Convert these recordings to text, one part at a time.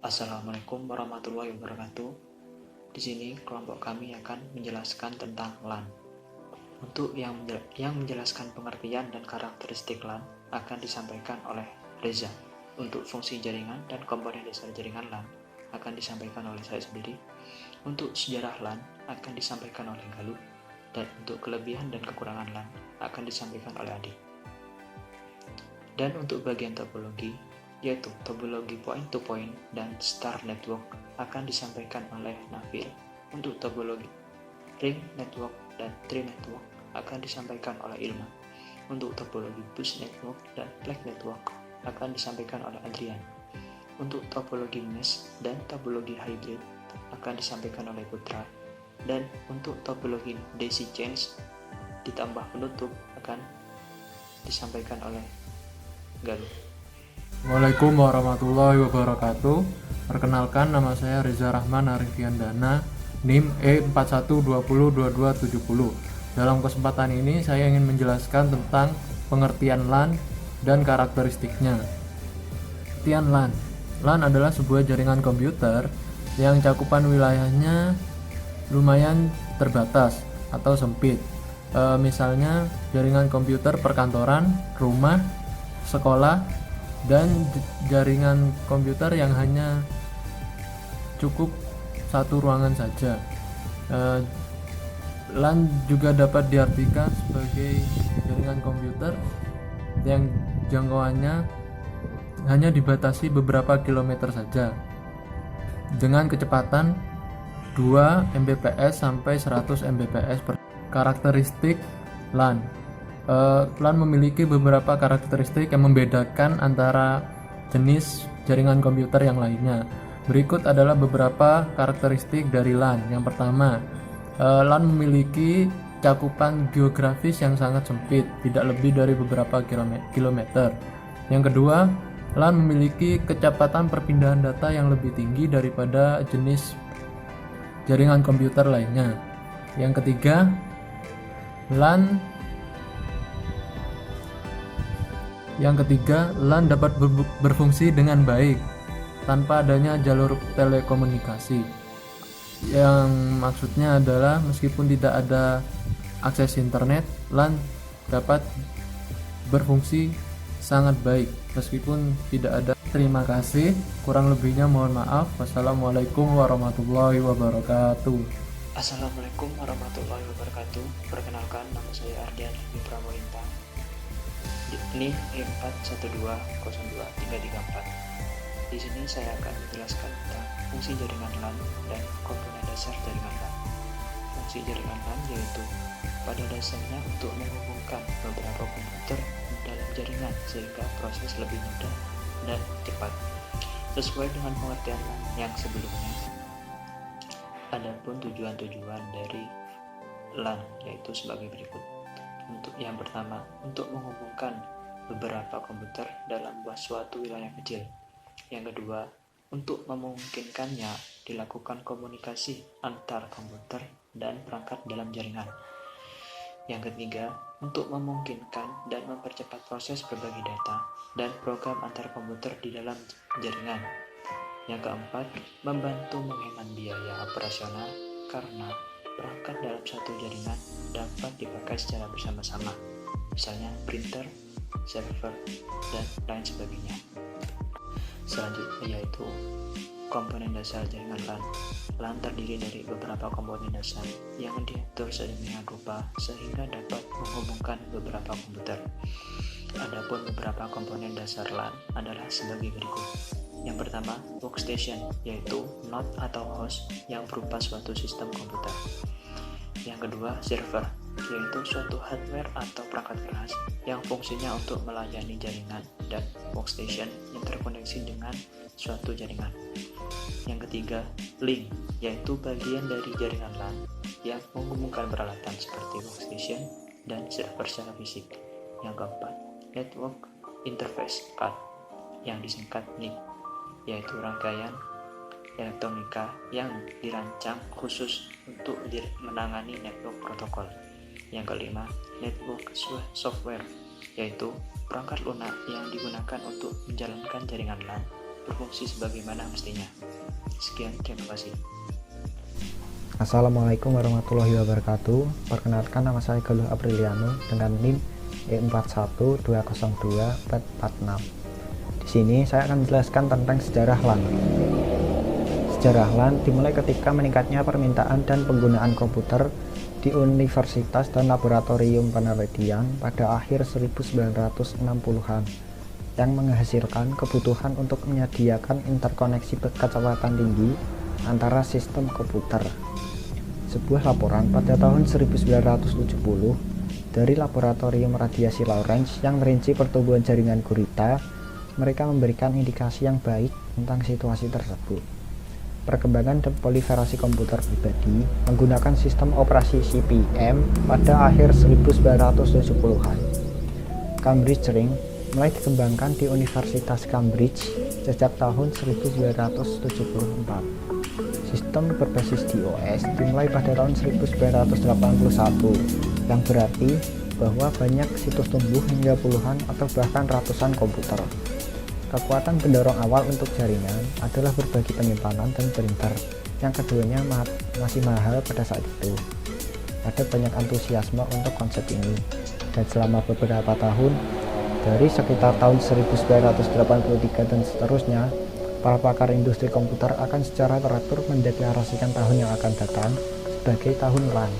Assalamualaikum warahmatullahi wabarakatuh. Di sini kelompok kami akan menjelaskan tentang LAN. Untuk yang menjelaskan pengertian dan karakteristik LAN akan disampaikan oleh Reza. Untuk fungsi jaringan dan komponen dasar jaringan LAN akan disampaikan oleh saya sendiri. Untuk sejarah LAN akan disampaikan oleh Galuh, dan untuk kelebihan dan kekurangan LAN akan disampaikan oleh Adi. Dan untuk bagian topologi, yaitu topologi point-to-point dan star network, akan disampaikan oleh Nafil. Untuk topologi ring network dan tree network akan disampaikan oleh Ilma. Untuk topologi bus network dan flag network akan disampaikan oleh Adrian. Untuk topologi mesh dan topologi hybrid akan disampaikan oleh Putra. Dan untuk topologi daisy chains ditambah penutup akan disampaikan oleh Galuh. Waalaikumsalam warahmatullahi wabarakatuh. Perkenalkan, nama saya Reza Rahman Arifian Dana, NIM E41202270. Dalam kesempatan ini saya ingin menjelaskan tentang pengertian LAN dan karakteristiknya. Pengertian LAN. LAN adalah sebuah jaringan komputer yang cakupan wilayahnya lumayan terbatas atau sempit. Misalnya jaringan komputer perkantoran, rumah, sekolah, dan jaringan komputer yang hanya cukup satu ruangan saja. LAN juga dapat diartikan sebagai jaringan komputer yang jangkauannya hanya dibatasi beberapa kilometer saja dengan kecepatan 2 Mbps sampai 100 Mbps per. Karakteristik LAN. LAN memiliki beberapa karakteristik yang membedakan antara jenis jaringan komputer yang lainnya. Berikut adalah beberapa karakteristik dari LAN. Yang pertama, LAN memiliki cakupan geografis yang sangat sempit, tidak lebih dari beberapa kilometer. Yang kedua, LAN memiliki kecepatan perpindahan data yang lebih tinggi daripada jenis jaringan komputer lainnya. Yang ketiga, LAN dapat berfungsi dengan baik tanpa adanya jalur telekomunikasi. Yang maksudnya adalah meskipun tidak ada akses internet, LAN dapat berfungsi sangat baik meskipun tidak ada. Terima kasih, kurang lebihnya mohon maaf. Wassalamualaikum warahmatullahi wabarakatuh. Assalamualaikum warahmatullahi wabarakatuh. Perkenalkan, nama saya Ardian Pramolintang. NIM E41202334. Di sini saya akan menjelaskan tentang fungsi jaringan LAN dan komponen dasar jaringan LAN. Fungsi jaringan LAN yaitu pada dasarnya untuk menghubungkan beberapa komputer dalam jaringan sehingga proses lebih mudah dan cepat. Sesuai dengan pengertian LAN yang sebelumnya, adapun tujuan-tujuan dari LAN yaitu sebagai berikut. Untuk yang pertama, untuk menghubungkan beberapa komputer dalam suatu wilayah kecil. Yang kedua, untuk memungkinkannya dilakukan komunikasi antar komputer dan perangkat dalam jaringan. Yang ketiga, untuk memungkinkan dan mempercepat proses berbagi data dan program antar komputer di dalam jaringan. Yang keempat, membantu menghemat biaya operasional karena perangkat dalam satu jaringan dapat dipakai secara bersama-sama, misalnya printer, server, dan lain sebagainya. Selanjutnya yaitu komponen dasar jaringan LAN. LAN terdiri dari beberapa komponen dasar yang diatur sedemikian rupa sehingga dapat menghubungkan beberapa komputer. Adapun beberapa komponen dasar LAN adalah sebagai berikut. Yang pertama, workstation, yaitu node atau host yang berupa suatu sistem komputer. Yang kedua, server, yaitu suatu hardware atau perangkat keras yang fungsinya untuk melayani jaringan dan workstation yang terkoneksi dengan suatu jaringan. Yang ketiga, link, yaitu bagian dari jaringan LAN yang menghubungkan peralatan seperti workstation dan server secara fisik. Yang keempat, network interface card, yang disingkat NIC, yaitu rangkaian elektronika yang dirancang khusus untuk menangani network protokol. Yang kelima, network software, yaitu perangkat lunak yang digunakan untuk menjalankan jaringan LAN berfungsi sebagaimana mestinya. Sekian, terima kasih. Assalamualaikum warahmatullahi wabarakatuh. Perkenalkan, nama saya Galuh Apriliano dengan NIM E412024446. Di sini saya akan menjelaskan tentang sejarah LAN. Sejarah LAN dimulai ketika meningkatnya permintaan dan penggunaan komputer di universitas dan laboratorium penelitian pada akhir 1960-an yang menghasilkan kebutuhan untuk menyediakan interkoneksi kecepatan tinggi antara sistem komputer. Sebuah laporan pada tahun 1970 dari Laboratorium Radiasi Lawrence yang merinci pertumbuhan jaringan gurita, mereka memberikan indikasi yang baik tentang situasi tersebut. Perkembangan dan proliferasi komputer pribadi menggunakan sistem operasi CP/M pada akhir 1970-an. Cambridge Ring mulai dikembangkan di Universitas Cambridge sejak tahun 1974. Sistem berbasis DOS dimulai pada tahun 1981, yang berarti bahwa banyak situs tumbuh hingga puluhan atau bahkan ratusan komputer. Kekuatan pendorong awal untuk jaringan adalah berbagi penyimpanan dan printer, yang keduanya masih mahal pada saat itu. Ada banyak antusiasme untuk konsep ini, dan selama beberapa tahun, dari sekitar tahun 1983 dan seterusnya, para pakar industri komputer akan secara teratur mendeklarasikan tahun yang akan datang sebagai tahun LAN.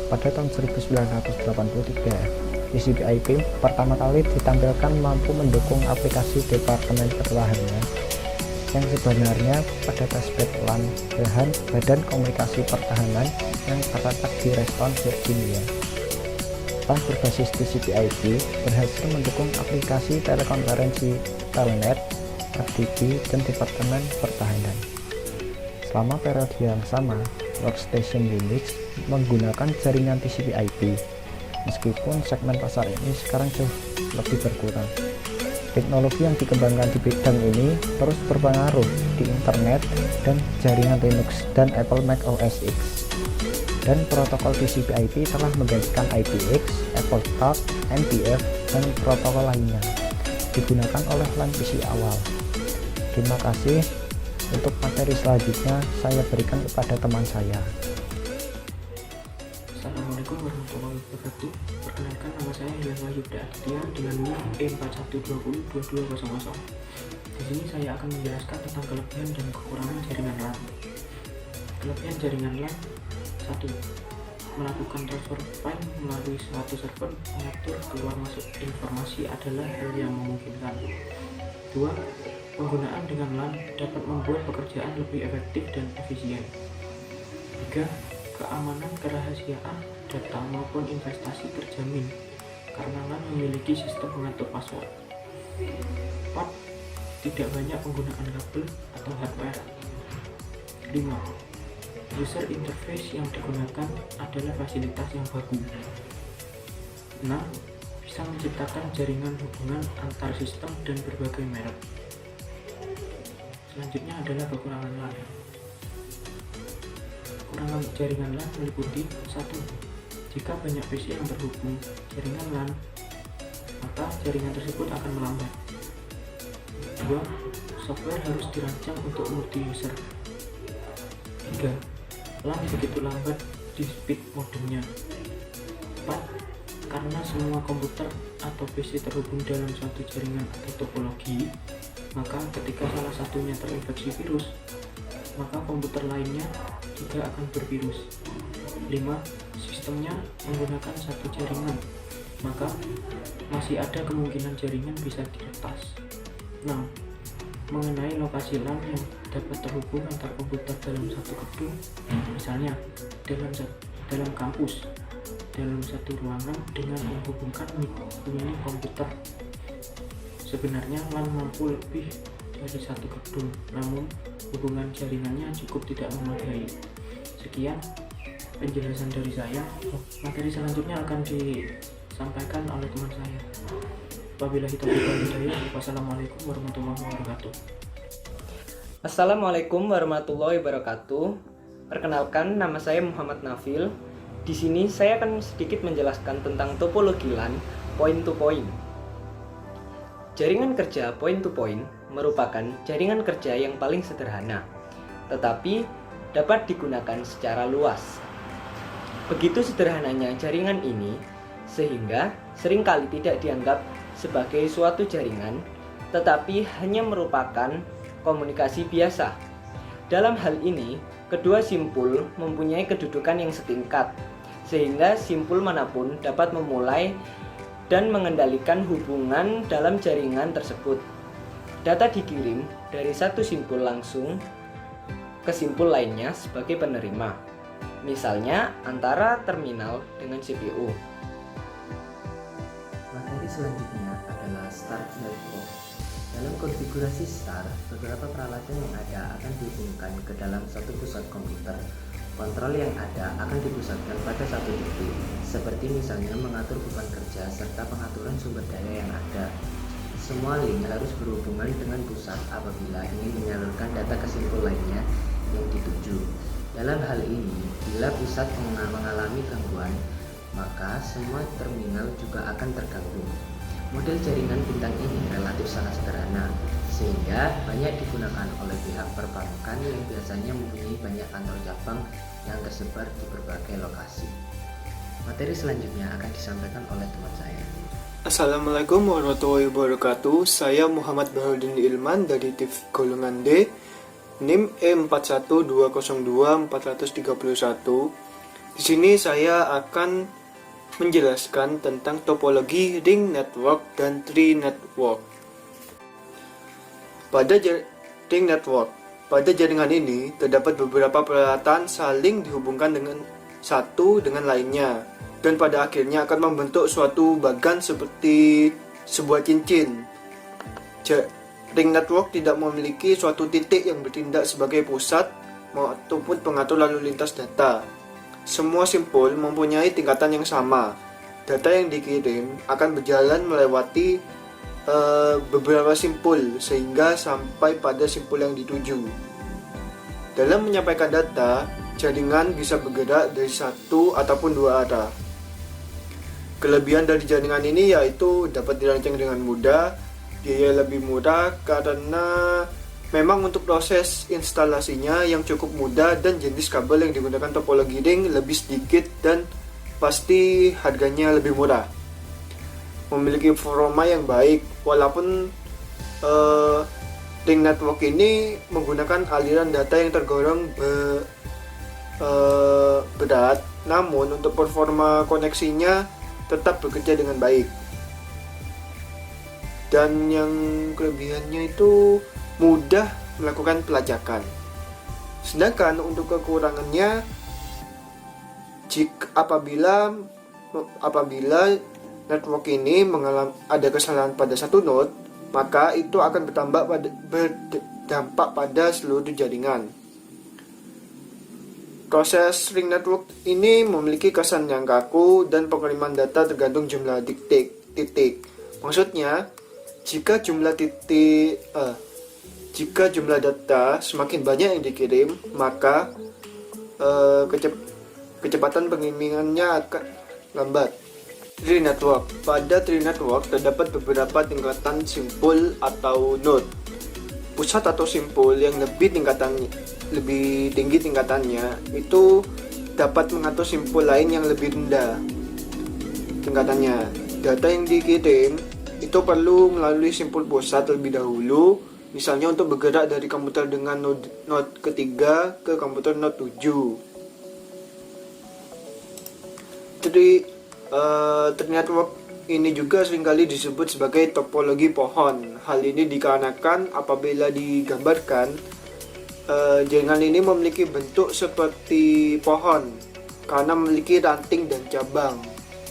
Pada tahun 1983, TCP/IP pertama kali ditampilkan mampu mendukung aplikasi Departemen Pertahanan yang sebenarnya pada testbed LAN Badan Komunikasi Pertahanan yang terletak di Reston, Virginia. LAN berbasis TCP/IP berhasil mendukung aplikasi telekonferensi Telnet, FTP, dan Departemen Pertahanan. Selama periode yang sama, workstation Unix menggunakan jaringan TCP/IP. Meskipun segmen pasar ini sekarang jauh lebih berkurang, teknologi yang dikembangkan di bidang ini terus berpengaruh di internet dan jaringan Linux dan Apple Mac OS X. Dan protokol TCP/IP telah menggantikan IPX, AppleTalk, NPF, dan protokol lainnya digunakan oleh LAN PC awal. Terima kasih. Untuk materi selanjutnya saya berikan kepada teman saya. Assalamualaikum warahmatullahi wabarakatuh. Perkenalkan, nama saya Hilal Wahyuda Aditya dengan NIM E41202200. Di sini saya akan menjelaskan tentang kelebihan dan kekurangan jaringan LAN. Kelebihan jaringan LAN: 1. Melakukan transfer file melalui suatu server mengatur keluar masuk informasi adalah hal yang memungkinkan. 2. Penggunaan dengan LAN dapat membuat pekerjaan lebih efektif dan efisien. 3. Keamanan kerahasiaan data maupun investasi terjamin karena LAN memiliki sistem pengatur password. 4. Tidak banyak penggunaan kabel atau hardware. 5. User interface yang digunakan adalah fasilitas yang bagus. 6. Bisa menciptakan jaringan hubungan antar sistem dan berbagai merek. Selanjutnya adalah kekurangan LAN. Kekurangan jaringan LAN meliputi: 1. Jika banyak PC yang terhubung jaringan LAN, maka jaringan tersebut akan melambat. 2. Software harus dirancang untuk multi-user. 3. LAN begitu lambat di speed modemnya. 4. Karena semua komputer atau PC terhubung dalam suatu jaringan atau topologi, maka ketika salah satunya terinfeksi virus, maka komputer lainnya juga akan bervirus. 5. Sistemnya menggunakan satu jaringan, maka masih ada kemungkinan jaringan bisa diretas. 6. Mengenai lokasi LAN yang dapat terhubung antar komputer dalam satu gedung, misalnya dalam kampus, dalam satu ruangan dengan menghubungkan mini komputer. Sebenarnya LAN mampu lebih dari satu gedung, namun hubungan jaringannya cukup tidak memadai. Sekian penjelasan dari saya. Materi selanjutnya akan disampaikan oleh teman saya. Wabillahi taufiq wal hidayah. Wassalamualaikum warahmatullahi wabarakatuh. Assalamualaikum warahmatullahi wabarakatuh. Perkenalkan, nama saya Muhammad Nafil. Di sini saya akan sedikit menjelaskan tentang topologi LAN point to point. Jaringan kerja point to point merupakan jaringan kerja yang paling sederhana, tetapi dapat digunakan secara luas. Begitu sederhananya jaringan ini, sehingga seringkali tidak dianggap sebagai suatu jaringan, tetapi hanya merupakan komunikasi biasa. Dalam hal ini, kedua simpul mempunyai kedudukan yang setingkat, sehingga simpul manapun dapat memulai dan mengendalikan hubungan dalam jaringan tersebut. Data dikirim dari satu simpul langsung ke simpul lainnya sebagai penerima, misalnya antara terminal dengan CPU. Materi selanjutnya adalah Start Network. Dalam konfigurasi STAR, beberapa peralatan yang ada akan dihubungkan ke dalam satu pusat komputer. Kontrol yang ada akan dipusatkan pada satu titik, seperti misalnya mengatur beban kerja serta pengaturan sumber daya yang ada. Semua link harus berhubungan dengan pusat apabila ingin menyalurkan data ke simpul lainnya yang dituju. Dalam hal ini, bila pusat mengalami gangguan, maka semua terminal juga akan terganggu. Model jaringan bintang ini relatif sangat sederhana, sehingga banyak digunakan oleh pihak perbankan yang biasanya mempunyai banyak kantor cabang yang tersebar di berbagai lokasi. Materi selanjutnya akan disampaikan oleh teman saya. Assalamualaikum warahmatullahi wabarakatuh. Saya Muhammad Baharudin Ilman dari TIF golongan D, NIM E412024131. Di sini saya akan menjelaskan tentang topologi ring network dan tree network. Pada ring network, pada jaringan ini terdapat beberapa peralatan saling dihubungkan dengan satu dengan lainnya, dan pada akhirnya akan membentuk suatu bagan seperti sebuah cincin. Ring network tidak memiliki suatu titik yang bertindak sebagai pusat ataupun pengatur lalu lintas data. Semua simpul mempunyai tingkatan yang sama. Data yang dikirim akan berjalan melewati beberapa simpul sehingga sampai pada simpul yang dituju. Dalam menyampaikan data, jaringan bisa bergerak dari satu ataupun dua arah. Kelebihan dari jaringan ini yaitu dapat dirancang dengan mudah, biaya lebih murah karena memang untuk proses instalasinya yang cukup mudah, dan jenis kabel yang digunakan topologi ring lebih sedikit dan pasti harganya lebih murah. Memiliki performa yang baik, walaupun ring network ini menggunakan aliran data yang tergolong berat, namun untuk performa koneksinya tetap bekerja dengan baik. Dan yang kelebihannya itu mudah melakukan pelacakan. Sedangkan untuk kekurangannya, apabila network ini ada kesalahan pada satu node, maka itu akan berdampak pada seluruh jaringan. Proses ring network ini memiliki kesan yang kaku dan pengiriman data tergantung jumlah titik. Maksudnya, jika jumlah data semakin banyak yang dikirim, maka kecepatan pengirimannya akan lambat. Tree network. Pada tree network terdapat beberapa tingkatan simpul atau node. Pusat atau simpul yang lebih tinggi tingkatannya itu dapat mengatur simpul lain yang lebih rendah tingkatannya. Data yang dikirim itu perlu melalui simpul pusat terlebih dahulu, misalnya untuk bergerak dari komputer dengan node ketiga ke komputer node 7. Tree network ini juga seringkali disebut sebagai topologi pohon. Hal ini dikarenakan apabila digambarkan, jaringan ini memiliki bentuk seperti pohon karena memiliki ranting dan cabang.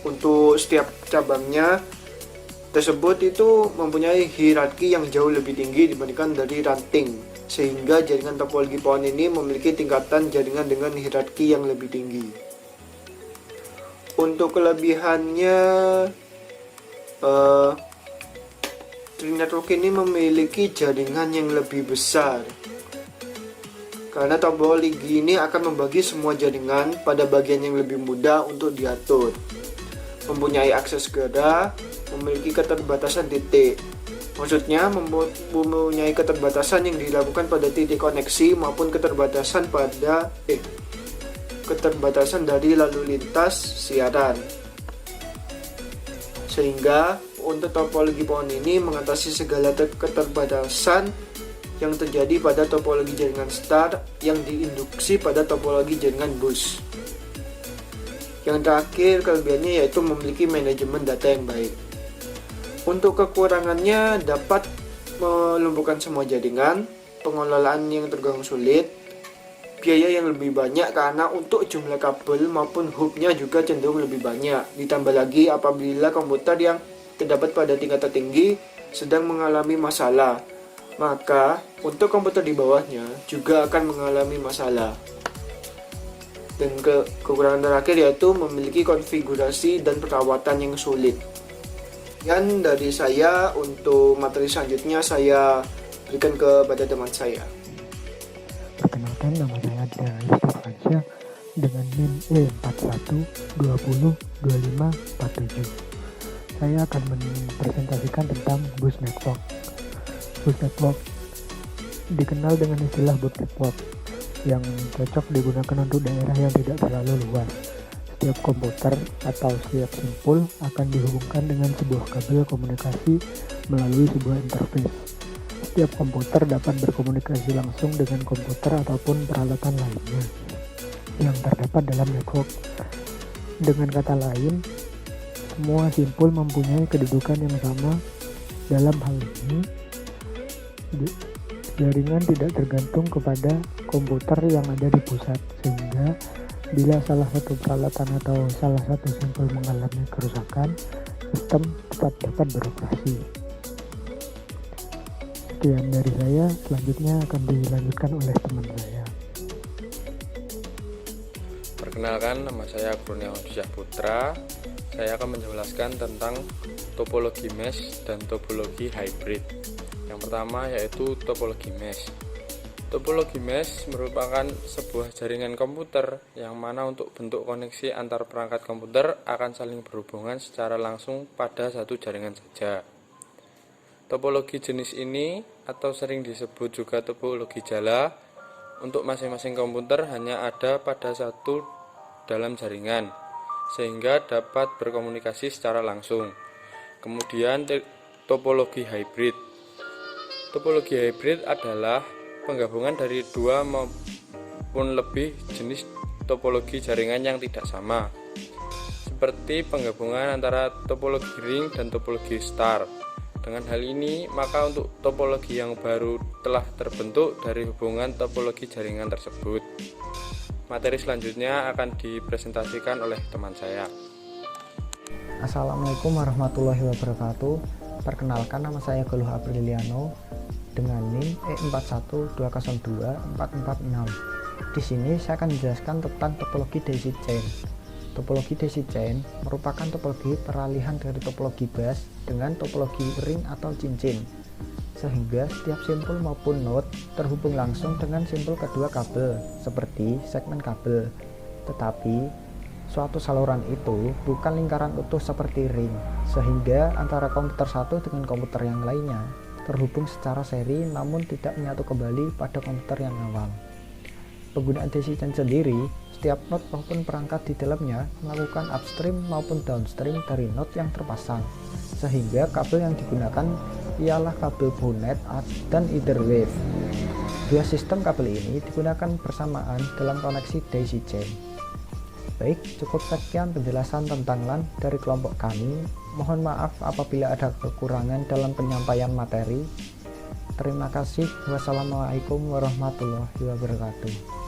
Untuk setiap cabangnya tersebut itu mempunyai hierarki yang jauh lebih tinggi dibandingkan dari ranting, sehingga jaringan topologi pohon ini memiliki tingkatan jaringan dengan hierarki yang lebih tinggi. Untuk kelebihannya, tree network ini memiliki jaringan yang lebih besar karena topologi ini akan membagi semua jaringan pada bagian yang lebih mudah untuk diatur, mempunyai akses segera, memiliki keterbatasan titik. Maksudnya mempunyai keterbatasan yang dilakukan pada titik koneksi maupun keterbatasan dari lalu lintas siaran. Sehingga untuk topologi pohon ini mengatasi segala keterbatasan yang terjadi pada topologi jaringan star yang diinduksi pada topologi jaringan bus. Yang terakhir, kelebihannya yaitu memiliki manajemen data yang baik. Untuk kekurangannya dapat melumpuhkan semua jaringan, pengelolaan yang tergolong sulit, biaya yang lebih banyak karena untuk jumlah kabel maupun hubnya juga cenderung lebih banyak. Ditambah lagi apabila komputer yang terdapat pada tingkat tertinggi sedang mengalami masalah, maka untuk komputer di bawahnya juga akan mengalami masalah. Dan kekurangan terakhir yaitu memiliki konfigurasi dan perawatan yang sulit. Dan dari saya, untuk materi selanjutnya saya berikan kepada teman saya. Perkenalkan, nama saya Adrian Alif dengan NIM E41202547. Saya akan mempresentasikan tentang bus network. Bus network dikenal dengan istilah bus network yang cocok digunakan untuk daerah yang tidak terlalu luas. Setiap komputer atau setiap simpul akan dihubungkan dengan sebuah kabel komunikasi melalui sebuah interface. Setiap komputer dapat berkomunikasi langsung dengan komputer ataupun peralatan lainnya yang terdapat dalam network. Dengan kata lain, semua simpul mempunyai kedudukan yang sama. Dalam hal ini, jaringan tidak tergantung kepada komputer yang ada di pusat, sehingga bila salah satu peralatan atau salah satu simpul mengalami kerusakan, sistem tetap dapat beroperasi. Sekian dari saya, selanjutnya akan dilanjutkan oleh teman saya. Perkenalkan, nama saya Kurniawan Syah Putra. Saya akan menjelaskan tentang topologi mesh dan topologi hybrid. Yang pertama yaitu topologi mesh. Topologi mesh merupakan sebuah jaringan komputer yang mana untuk bentuk koneksi antar perangkat komputer akan saling berhubungan secara langsung pada satu jaringan saja. Topologi jenis ini atau sering disebut juga topologi jala untuk masing-masing komputer hanya ada pada satu dalam jaringan sehingga dapat berkomunikasi secara langsung. Kemudian topologi hybrid. Topologi hybrid adalah penggabungan dari dua maupun lebih jenis topologi jaringan yang tidak sama, seperti penggabungan antara topologi ring dan topologi star. Dengan hal ini, maka untuk topologi yang baru telah terbentuk dari hubungan topologi jaringan tersebut. Materi selanjutnya akan dipresentasikan oleh teman saya. Assalamualaikum warahmatullahi wabarakatuh. Perkenalkan, nama saya Galuh Apriliano dengan NIM E41202446. Di sini saya akan menjelaskan tentang topologi daisy chain. Topologi daisy chain merupakan topologi peralihan dari topologi bus dengan topologi ring atau cincin, sehingga setiap simpul maupun node terhubung langsung dengan simpul kedua kabel seperti segmen kabel. Tetapi suatu saluran itu bukan lingkaran utuh seperti ring, sehingga antara komputer satu dengan komputer yang lainnya terhubung secara seri namun tidak menyatu kembali pada komputer yang awal. Penggunaan daisy chain sendiri, setiap node maupun perangkat di dalamnya melakukan upstream maupun downstream dari node yang terpasang, sehingga kabel yang digunakan ialah kabel bonet dan either wave. Dua sistem kabel ini digunakan bersamaan dalam koneksi daisy chain. Baik, cukup sekian penjelasan tentang LAN dari kelompok kami. Mohon maaf apabila ada kekurangan dalam penyampaian materi. Terima kasih. Wassalamualaikum warahmatullahi wabarakatuh.